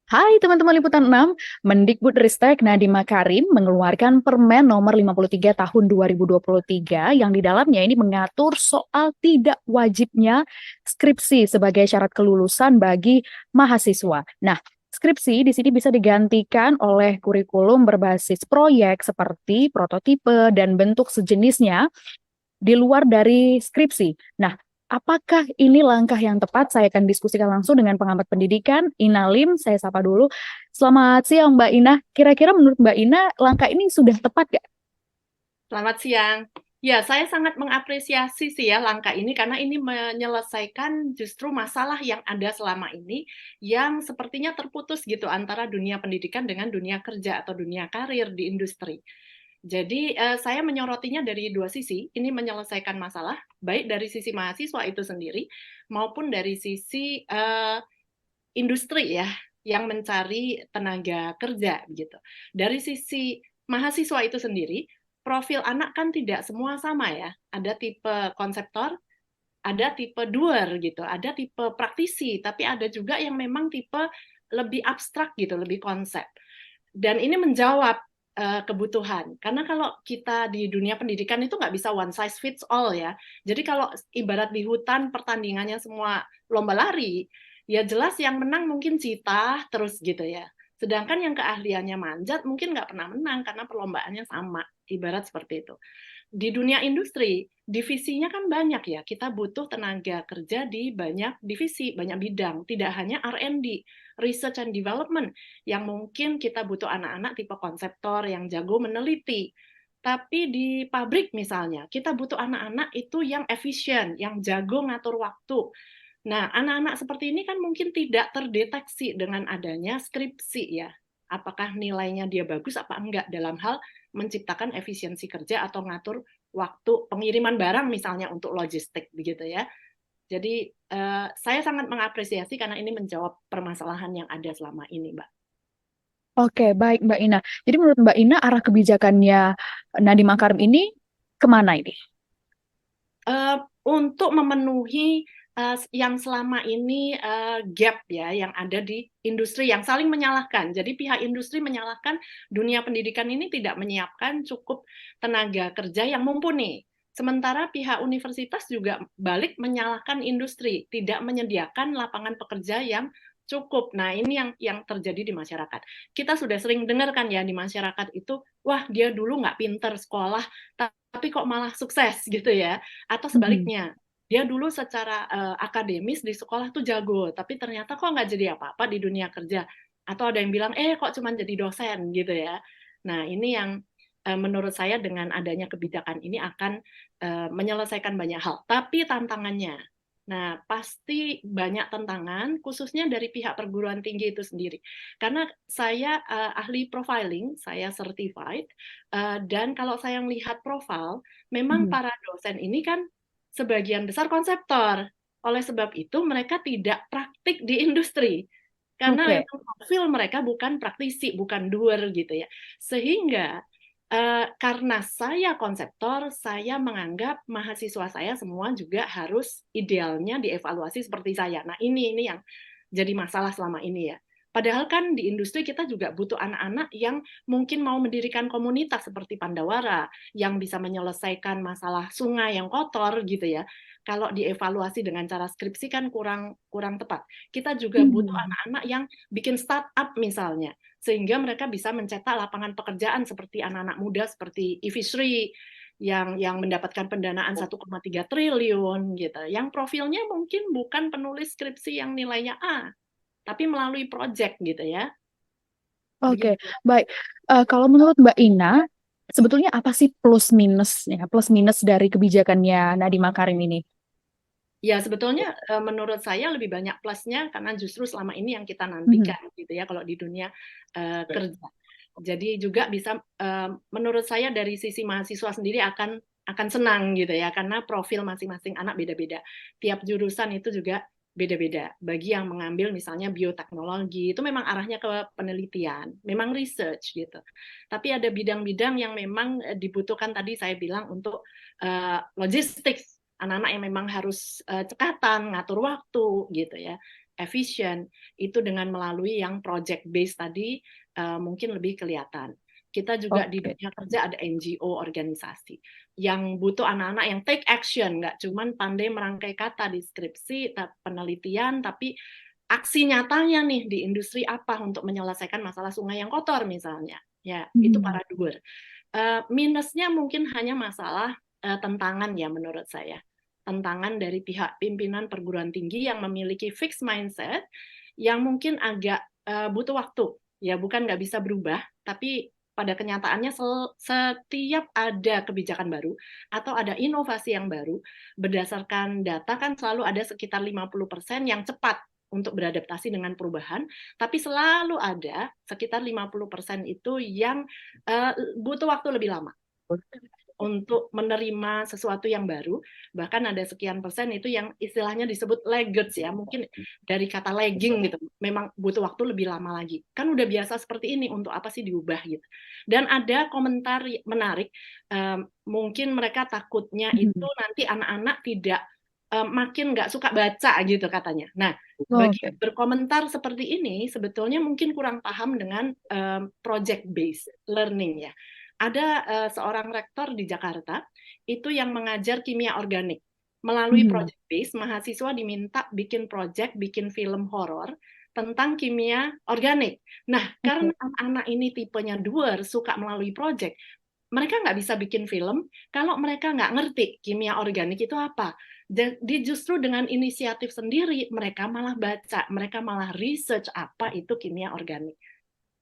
Hai teman-teman Liputan 6, Mendikbudristek Nadiem Makarim mengeluarkan Permen nomor 53 tahun 2023 yang di dalamnya ini mengatur soal tidak wajibnya skripsi sebagai syarat kelulusan bagi mahasiswa. Nah, skripsi di sini bisa digantikan oleh kurikulum berbasis proyek seperti prototipe dan bentuk sejenisnya di luar dari skripsi. Nah, apakah ini langkah yang tepat? Saya akan diskusikan langsung dengan pengamat pendidikan, Ina Lim. Saya sapa dulu. Selamat siang, Mbak Ina. Kira-kira menurut Mbak Ina, langkah ini sudah tepat nggak? Selamat siang. Ya, saya sangat mengapresiasi sih ya langkah ini karena ini menyelesaikan justru masalah yang ada selama ini yang sepertinya terputus gitu antara dunia pendidikan dengan dunia kerja atau dunia karir di industri. Jadi saya menyorotinya dari dua sisi. Ini menyelesaikan masalah baik dari sisi mahasiswa itu sendiri maupun dari sisi industri ya yang mencari tenaga kerja gitu. Dari sisi mahasiswa itu sendiri, profil anak kan tidak semua sama ya. Ada tipe konseptor, ada tipe doer gitu, ada tipe praktisi, tapi ada juga yang memang tipe lebih abstrak gitu, lebih konsep. Dan ini menjawab kebutuhan. Karena kalau kita di dunia pendidikan itu nggak bisa one size fits all ya. Jadi kalau ibarat di hutan pertandingannya semua lomba lari, ya jelas yang menang mungkin cita terus gitu ya. Sedangkan yang keahliannya manjat mungkin nggak pernah menang karena perlombaannya sama. Ibarat seperti itu. Di dunia industri, divisinya kan banyak ya. Kita butuh tenaga kerja di banyak divisi, banyak bidang. Tidak hanya R&D, Research and Development, yang mungkin kita butuh anak-anak tipe konseptor yang jago meneliti. Tapi di pabrik misalnya, kita butuh anak-anak itu yang efisien, yang jago ngatur waktu. Nah, anak-anak seperti ini kan mungkin tidak terdeteksi dengan adanya skripsi ya. Apakah nilainya dia bagus apa enggak dalam hal menciptakan efisiensi kerja atau ngatur waktu pengiriman barang misalnya untuk logistik begitu ya. Jadi saya sangat mengapresiasi karena ini menjawab permasalahan yang ada selama ini, Mbak. Oke, baik Mbak Ina. Jadi menurut Mbak Ina, arah kebijakannya Nadiem Makarim ini kemana ini? Untuk memenuhi yang selama ini gap ya yang ada di industri yang saling menyalahkan. Jadi pihak industri menyalahkan dunia pendidikan ini tidak menyiapkan cukup tenaga kerja yang mumpuni. Sementara pihak universitas juga balik menyalahkan industri, tidak menyediakan lapangan pekerja yang cukup. Nah, ini yang terjadi di masyarakat. Kita sudah sering dengar kan ya di masyarakat itu, wah dia dulu nggak pinter sekolah, tapi kok malah sukses gitu ya. Atau Mhm. sebaliknya, dia dulu secara akademis di sekolah tuh jago, tapi ternyata kok nggak jadi apa-apa di dunia kerja. Atau ada yang bilang, kok cuma jadi dosen gitu ya. Nah ini yang menurut saya dengan adanya kebijakan ini akan menyelesaikan banyak hal. Tapi tantangannya, nah pasti banyak tantangan, khususnya dari pihak perguruan tinggi itu sendiri. Karena saya ahli profiling, saya certified, dan kalau saya melihat profil, memang Mhm. para dosen ini kan sebagian besar konseptor. Oleh sebab itu mereka tidak praktik di industri. Karena Oke. memang profil mereka bukan praktisi, bukan doer gitu ya. Sehingga karena saya konseptor, saya menganggap mahasiswa saya semua juga harus idealnya dievaluasi seperti saya. Nah, ini yang jadi masalah selama ini ya. Padahal kan di industri kita juga butuh anak-anak yang mungkin mau mendirikan komunitas seperti Pandawara, yang bisa menyelesaikan masalah sungai yang kotor gitu ya. Kalau dievaluasi dengan cara skripsi kan kurang kurang tepat. Kita juga butuh Mhm. anak-anak yang bikin startup misalnya, sehingga mereka bisa mencetak lapangan pekerjaan seperti anak-anak muda seperti Ivi Sri yang mendapatkan pendanaan 1,3 triliun gitu. Yang profilnya mungkin bukan penulis skripsi yang nilainya A, tapi melalui project gitu ya. Oke, Begitu. baik. Kalau menurut Mbak Ina, sebetulnya apa sih plus minus dari kebijakannya Nadiem Makarim ini? Ya, sebetulnya menurut saya lebih banyak plusnya karena justru selama ini yang kita Mhm. nantikan gitu ya kalau di dunia kerja. Jadi juga bisa menurut saya dari sisi mahasiswa sendiri akan senang gitu ya karena profil masing-masing anak beda-beda. Tiap jurusan itu juga beda-beda. Bagi yang mengambil misalnya bioteknologi itu memang arahnya ke penelitian, memang research gitu. Tapi ada bidang-bidang yang memang dibutuhkan tadi saya bilang untuk logistik, anak-anak yang memang harus cekatan, ngatur waktu gitu ya. efisien, itu dengan melalui yang project based tadi mungkin lebih kelihatan. Kita juga di Oke. dunia kerja ada NGO organisasi yang butuh anak-anak yang take action, nggak cuman pandai merangkai kata di skripsi, penelitian, tapi aksi nyatanya nih di industri apa untuk menyelesaikan masalah sungai yang kotor misalnya. Ya, itu para doer. Minusnya mungkin hanya masalah tentangan ya menurut saya. Tantangan dari pihak pimpinan perguruan tinggi yang memiliki fixed mindset yang mungkin agak butuh waktu. Ya, bukan nggak bisa berubah, tapi pada kenyataannya setiap ada kebijakan baru atau ada inovasi yang baru, berdasarkan data kan selalu ada sekitar 50% yang cepat untuk beradaptasi dengan perubahan, tapi selalu ada sekitar 50% itu yang butuh waktu lebih lama untuk menerima sesuatu yang baru. Bahkan ada sekian persen itu yang istilahnya disebut laggards ya, mungkin dari kata lagging gitu, memang butuh waktu lebih lama lagi. Kan udah biasa seperti ini, untuk apa sih diubah gitu. Dan ada komentar menarik, mungkin mereka takutnya itu nanti anak-anak tidak makin nggak suka baca gitu katanya. Nah, bagi berkomentar seperti ini sebetulnya mungkin kurang paham dengan project based learning ya. Ada seorang rektor di Jakarta itu yang mengajar kimia organik. Melalui project base, mahasiswa diminta bikin project, bikin film horor tentang kimia organik. Nah, karena anak-anak ini tipenya doer, suka melalui project, mereka nggak bisa bikin film kalau mereka nggak ngerti kimia organik itu apa. Jadi justru dengan inisiatif sendiri, mereka malah baca, mereka malah research apa itu kimia organik.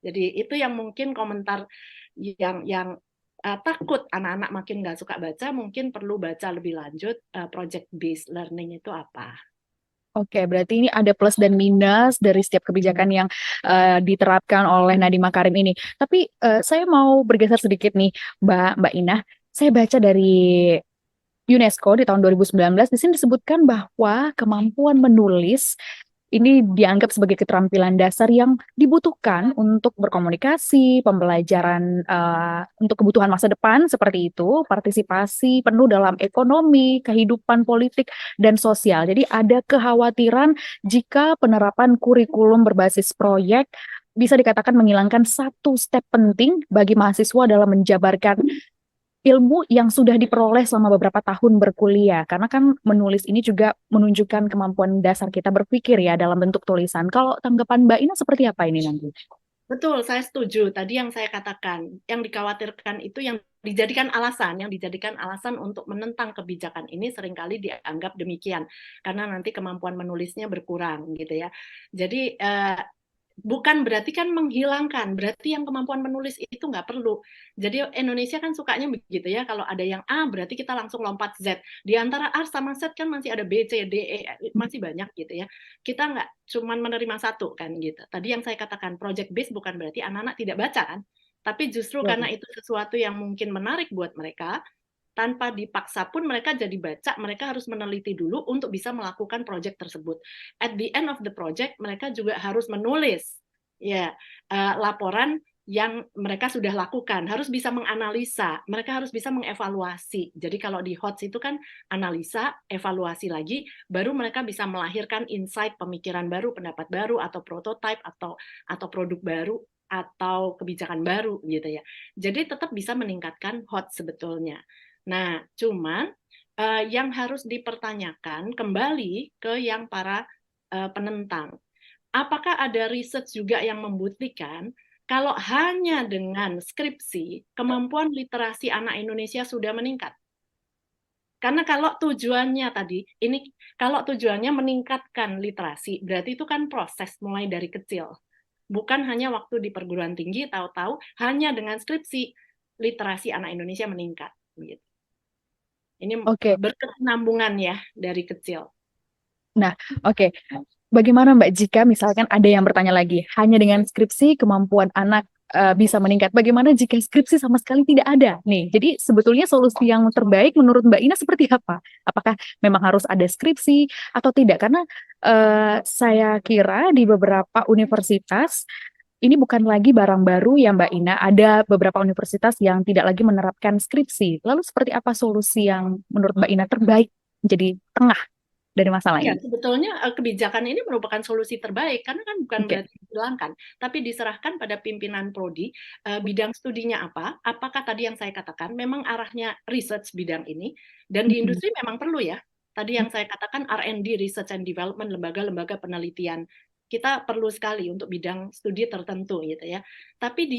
Jadi itu yang mungkin komentar yang takut anak-anak makin nggak suka baca, mungkin perlu baca lebih lanjut project based learning itu apa. Oke, berarti ini ada plus dan minus dari setiap kebijakan yang diterapkan oleh Nadiem Makarim ini. Tapi saya mau bergeser sedikit nih, Mbak Inah. Saya baca dari UNESCO di tahun 2019, di sini disebutkan bahwa kemampuan menulis ini dianggap sebagai keterampilan dasar yang dibutuhkan untuk berkomunikasi, pembelajaran untuk kebutuhan masa depan seperti itu, partisipasi penuh dalam ekonomi, kehidupan politik, dan sosial. Jadi ada kekhawatiran jika penerapan kurikulum berbasis proyek bisa dikatakan menghilangkan satu step penting bagi mahasiswa dalam menjabarkan ilmu yang sudah diperoleh selama beberapa tahun berkuliah. Karena kan menulis ini juga menunjukkan kemampuan dasar kita berpikir ya dalam bentuk tulisan. Kalau tanggapan Mbak Ina seperti apa ini nanti? Betul, saya setuju. Tadi yang saya katakan, yang dikhawatirkan itu yang dijadikan alasan untuk menentang kebijakan ini seringkali dianggap demikian. Karena nanti kemampuan menulisnya berkurang gitu ya. Jadi bukan berarti kan menghilangkan, berarti yang kemampuan menulis itu nggak perlu. Jadi Indonesia kan sukanya begitu ya, kalau ada yang A berarti kita langsung lompat Z. Di antara A sama Z kan masih ada B, C, D, E, masih banyak gitu ya. Kita nggak cuma menerima satu kan gitu. Tadi yang saya katakan, project based bukan berarti anak-anak tidak baca kan, tapi justru karena itu sesuatu yang mungkin menarik buat mereka, tanpa dipaksa pun mereka jadi baca, mereka harus meneliti dulu untuk bisa melakukan proyek tersebut. At the end of the project, mereka juga harus menulis ya laporan yang mereka sudah lakukan, harus bisa menganalisa, mereka harus bisa mengevaluasi. Jadi kalau di HOTS itu kan analisa, evaluasi lagi, baru mereka bisa melahirkan insight, pemikiran baru, pendapat baru, atau prototype, atau produk baru, atau kebijakan baru gitu ya. Jadi tetap bisa meningkatkan HOTS sebetulnya. Nah, cuman yang harus dipertanyakan kembali ke yang para penentang. Apakah ada riset juga yang membuktikan kalau hanya dengan skripsi kemampuan literasi anak Indonesia sudah meningkat? Karena kalau tujuannya tadi, kalau tujuannya meningkatkan literasi, berarti itu kan proses mulai dari kecil. Bukan hanya waktu di perguruan tinggi, tahu-tahu hanya dengan skripsi literasi anak Indonesia meningkat. Gitu. Ini berkesinambungan ya dari kecil. Nah, oke. Bagaimana Mbak jika misalkan ada yang bertanya lagi, hanya dengan skripsi kemampuan anak bisa meningkat. Bagaimana jika skripsi sama sekali tidak ada? Nih, jadi sebetulnya solusi yang terbaik menurut Mbak Ina seperti apa? Apakah memang harus ada skripsi atau tidak? Karena saya kira di beberapa universitas ini bukan lagi barang baru ya Mbak Ina. Ada beberapa universitas yang tidak lagi menerapkan skripsi. Lalu seperti apa solusi yang menurut Mbak Ina terbaik? Jadi tengah. dari masalah Ya, ini? sebetulnya kebijakan ini merupakan solusi terbaik karena kan bukan Oke. berarti dihilangkan, tapi diserahkan pada pimpinan prodi, bidang studinya apa, apakah tadi yang saya katakan memang arahnya research bidang ini, dan di Mm-mm. industri memang perlu ya. Tadi yang saya katakan R&D, Research and Development, lembaga-lembaga penelitian. Kita perlu sekali untuk bidang studi tertentu gitu ya. Tapi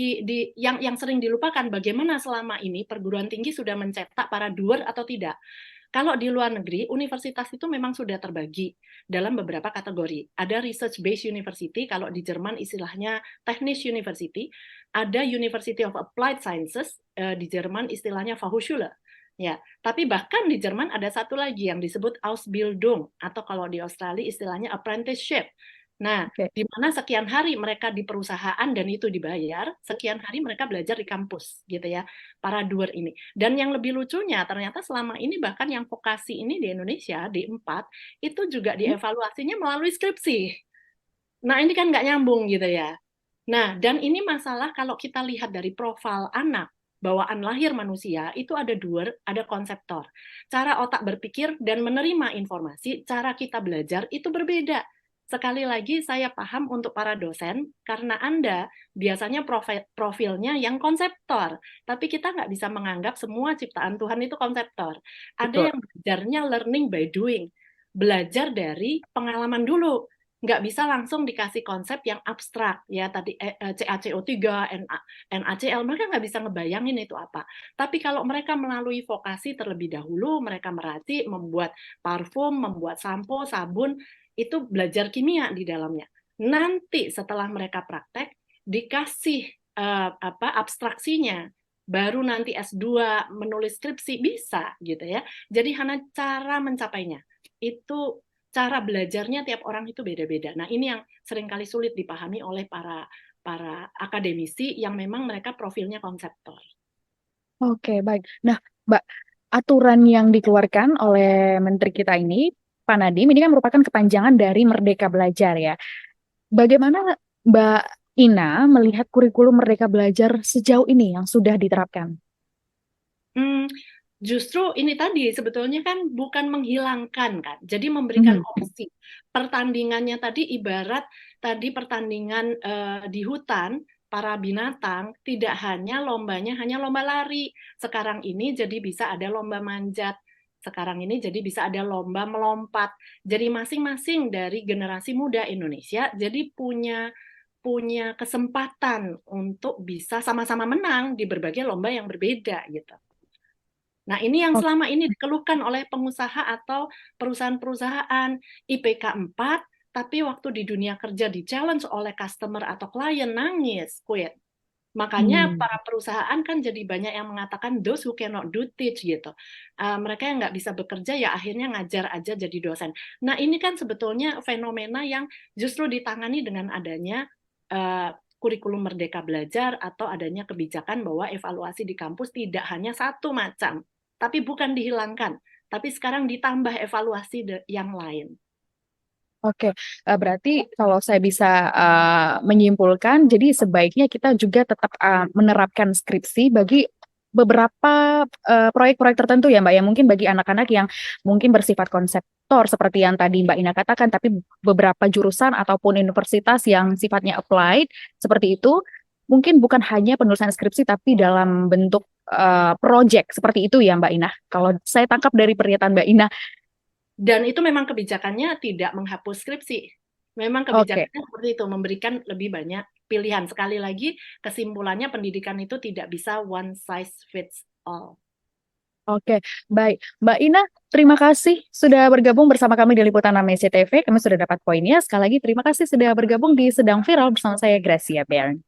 yang sering dilupakan bagaimana selama ini perguruan tinggi sudah mencetak para doer atau tidak. Kalau di luar negeri, universitas itu memang sudah terbagi dalam beberapa kategori. Ada research based university, kalau di Jerman istilahnya Technisch University, ada University of Applied Sciences, di Jerman istilahnya Fachhochschule. Ya, tapi bahkan di Jerman ada satu lagi yang disebut Ausbildung, atau kalau di Australia istilahnya apprenticeship. Nah, Oke. di mana sekian hari mereka di perusahaan dan itu dibayar, sekian hari mereka belajar di kampus, gitu ya, para doer ini. Dan yang lebih lucunya, ternyata selama ini bahkan yang vokasi ini di Indonesia, D4, itu juga dievaluasinya melalui skripsi. Nah, ini kan nggak nyambung gitu ya. Nah, dan ini masalah kalau kita lihat dari profil anak, bawaan lahir manusia, itu ada doer, ada konseptor. Cara otak berpikir dan menerima informasi, cara kita belajar itu berbeda. Sekali lagi saya paham untuk para dosen, karena Anda biasanya profilnya yang konseptor. Tapi kita nggak bisa menganggap semua ciptaan Tuhan itu konseptor. Ada Betul. yang belajarnya learning by doing. Belajar dari pengalaman dulu, nggak bisa langsung dikasih konsep yang abstrak ya tadi CaCO3, NaCl, mereka nggak bisa ngebayangin itu apa. Tapi kalau mereka melalui vokasi terlebih dahulu, mereka meracik, membuat parfum, membuat sampo, sabun, itu belajar kimia di dalamnya. Nanti setelah mereka praktek dikasih abstraksinya, baru nanti S2 menulis skripsi bisa gitu ya. Jadi hanya cara mencapainya. Itu cara belajarnya tiap orang itu beda-beda. Nah, ini yang seringkali sulit dipahami oleh para akademisi yang memang mereka profilnya konseptor. Oke, baik. Nah, Mbak, aturan yang dikeluarkan oleh Menteri kita ini, Pak Nadiem, ini kan merupakan kepanjangan dari Merdeka Belajar ya. Bagaimana Mbak Ina melihat kurikulum Merdeka Belajar sejauh ini yang sudah diterapkan? Hmm, Justru ini tadi sebetulnya kan bukan menghilangkan kan, jadi memberikan Mhm. opsi. Pertandingannya tadi ibarat tadi pertandingan di hutan, para binatang tidak hanya lombanya hanya lomba lari. Sekarang ini jadi bisa ada lomba manjat. Sekarang ini jadi bisa ada lomba melompat. Jadi masing-masing dari generasi muda Indonesia jadi punya punya kesempatan untuk bisa sama-sama menang di berbagai lomba yang berbeda gitu. Nah, ini yang Oke. selama ini dikeluhkan oleh pengusaha atau perusahaan-perusahaan IPK 4, tapi waktu di dunia kerja di-challenge oleh customer atau klien nangis, quit. Makanya Hmm. para perusahaan kan jadi banyak yang mengatakan those who cannot do teach gitu. Mereka yang nggak bisa bekerja ya akhirnya ngajar aja jadi dosen. Nah, ini kan sebetulnya fenomena yang justru ditangani dengan adanya kurikulum Merdeka Belajar atau adanya kebijakan bahwa evaluasi di kampus tidak hanya satu macam, tapi bukan dihilangkan, tapi sekarang ditambah evaluasi yang lain. Oke, berarti kalau saya bisa menyimpulkan, jadi sebaiknya kita juga tetap menerapkan skripsi bagi beberapa proyek-proyek tertentu ya Mbak, ya mungkin bagi anak-anak yang mungkin bersifat konseptor seperti yang tadi Mbak Ina katakan, tapi beberapa jurusan ataupun universitas yang sifatnya applied seperti itu, mungkin bukan hanya penulisan skripsi tapi dalam bentuk project seperti itu ya Mbak Ina. Kalau saya tangkap dari pernyataan Mbak Ina. Dan itu memang kebijakannya tidak menghapus skripsi. Memang Oke. kebijakannya seperti itu, memberikan lebih banyak pilihan. Sekali lagi, kesimpulannya pendidikan itu tidak bisa one size fits all. Oke, baik. Mbak Ina, terima kasih sudah bergabung bersama kami di Liputan Amnesia TV. Kami sudah dapat poinnya. Sekali lagi terima kasih sudah bergabung di Sedang Viral bersama saya, Gracia Bern.